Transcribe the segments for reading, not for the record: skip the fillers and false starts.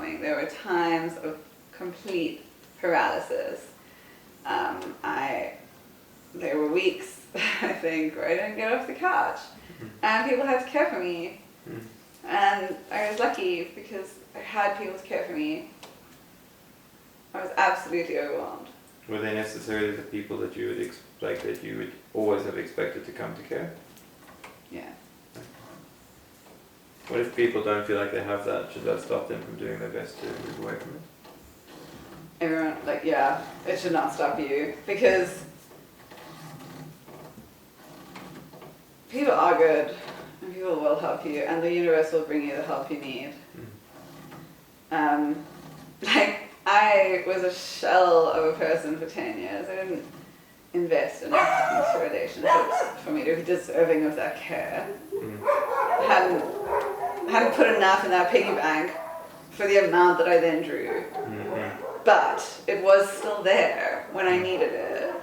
overwhelming. There were times of complete paralysis. There were weeks, I think, where I didn't get off the couch, and people had to care for me. And I was lucky because I had people to care for me. I was absolutely overwhelmed. Were they necessarily the people that you would always have expected to come to care? Yeah. What if people don't feel like they have that? Should that stop them from doing their best to move away from it? Everyone, it should not stop you, because people are good, and people will help you, and the universe will bring you the help you need. I was a shell of a person for 10 years. I didn't invest enough into relationships for me to be deserving of that care. I hadn't put enough in that piggy bank for the amount that I then drew. But it was still there when I needed it.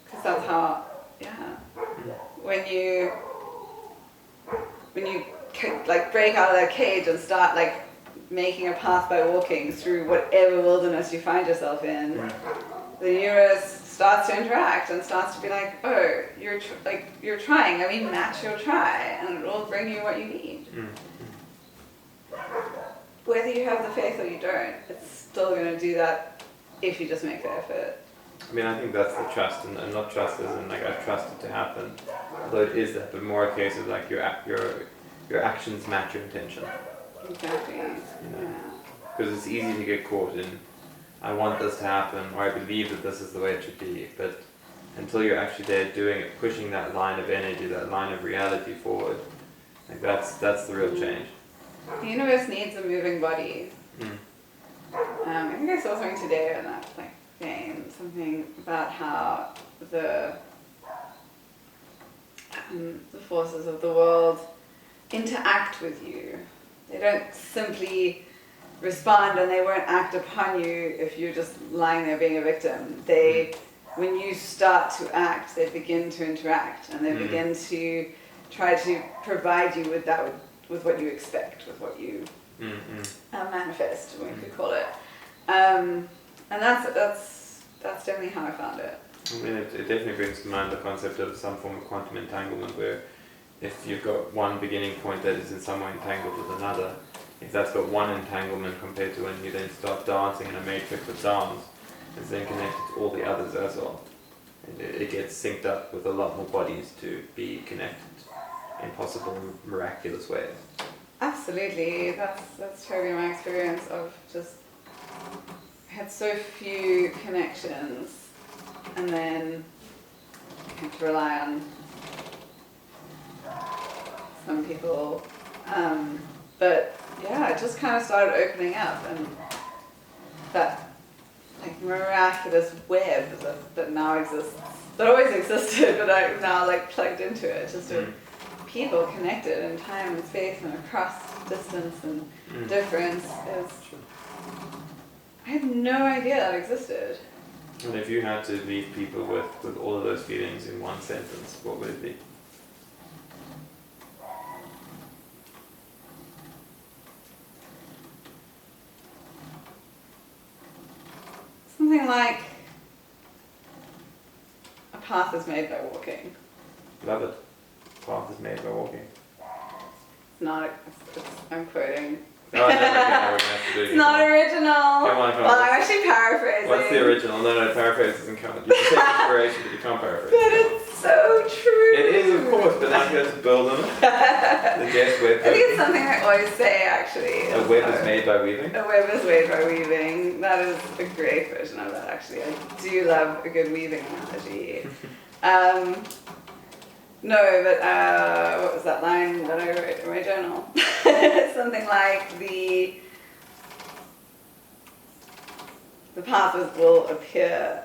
Because that's how, when you break out of that cage and start making a path by walking through whatever wilderness you find yourself in, the universe starts to interact and starts to be like, oh, you're trying. I mean, match your try, and it will bring you what you need. Whether you have the faith or you don't, it's still going to do that if you just make the effort. I mean, I think that's the trust, and not trust as in I trust it to happen, although it is that, but more a case of your actions match your intention. Exactly. Because it's easy to get caught in, I want this to happen, or I believe that this is the way it should be, but until you're actually there doing it, pushing that line of energy, that line of reality forward, that's the real change. The universe needs a moving body. I think I saw something today on that vein, something about how the forces of the world interact with you. They don't simply respond, and they won't act upon you if you're just lying there being a victim. When you start to act, they begin to interact, and they begin to try to provide you with that, with what you expect, with what you manifest, we could call it. And that's definitely how I found it. I mean, it definitely brings to mind the concept of some form of quantum entanglement, where if you've got one beginning point that is in some way entangled with another, if that's got one entanglement compared to when you then start dancing in a matrix of dance, it's then connected to all the others as well. It gets synced up with a lot more bodies to be connected in possible miraculous ways. Absolutely, that's totally my experience of just, I had so few connections, and then I had to rely on some people, but yeah, it just kind of started opening up, and that miraculous web that now exists, that always existed, but I now plugged into it, just of people connected in time and space and across distance and difference. I had no idea that existed. And if you had to leave people with all of those feelings in one sentence, what would it be? Something like, a path is made by walking. Love it. Path is made by walking. I'm quoting. No, we're gonna have to do it. It's not original. Come on. Well, I'm actually paraphrasing. What's the original? No, paraphrase doesn't count. You can take inspiration, but you can't paraphrase. But it's so true. It is, of course, but now you have to build on it. The Jess web. I think it's something I always say, actually. A web is made by weaving? A web is made by weaving. That is a great version of that, actually. I do love a good weaving analogy. No, but what was that line that I wrote in my journal? Something like the path will appear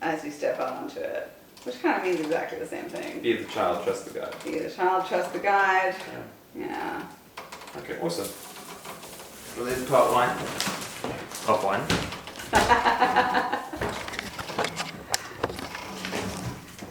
as you step out onto it, which kind of means exactly the same thing. Be the child, trust the guide. Be the child, trust the guide. Yeah. Okay, awesome. Well, there's part one of one.